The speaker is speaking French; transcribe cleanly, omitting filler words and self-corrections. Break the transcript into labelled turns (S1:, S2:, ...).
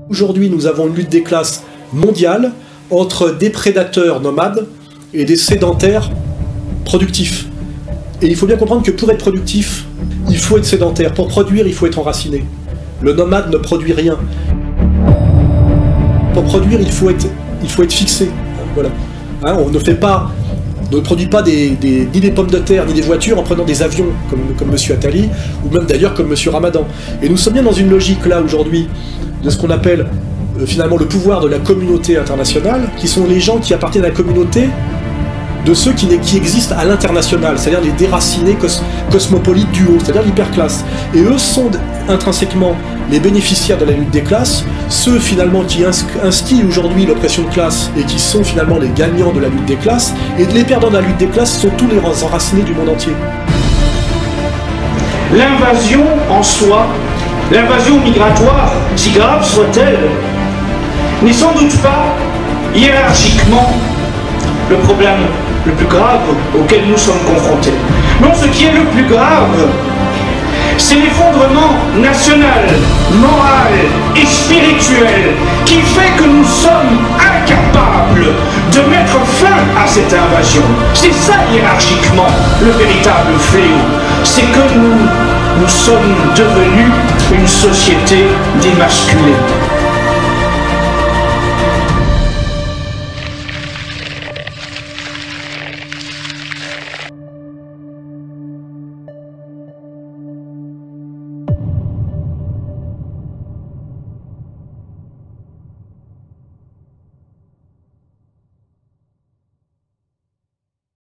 S1: Aujourd'hui, nous avons une lutte des classes mondiale entre des prédateurs nomades et des sédentaires productifs. Et il faut bien comprendre que pour être productif, il faut être sédentaire. Pour produire, il faut être enraciné. Le nomade ne produit rien. Pour produire, il faut être fixé. Voilà. Hein, on ne produit pas ni des pommes de terre, ni des voitures en prenant des avions, comme M. Attali, ou même d'ailleurs comme M. Ramadan. Et nous sommes bien dans une logique là aujourd'hui de ce qu'on appelle finalement le pouvoir de la communauté internationale, qui sont les gens qui appartiennent à la communauté de ceux qui existent à l'international, c'est-à-dire les déracinés cosmopolites du haut, c'est-à-dire l'hyperclasse. Et eux sont intrinsèquement les bénéficiaires de la lutte des classes, ceux finalement qui instillent aujourd'hui l'oppression de classe et qui sont finalement les gagnants de la lutte des classes, et les perdants de la lutte des classes sont tous les enracinés du monde entier.
S2: L'invasion en soi, l'invasion migratoire, si grave soit-elle, n'est sans doute pas hiérarchiquement le problème le plus grave auquel nous sommes confrontés. Non, ce qui est le plus grave, c'est l'effondrement national, moral et spirituel qui fait que nous sommes incapables de mettre fin à cette invasion. C'est ça hiérarchiquement le véritable fléau. C'est que nous sommes devenus une société démasculée.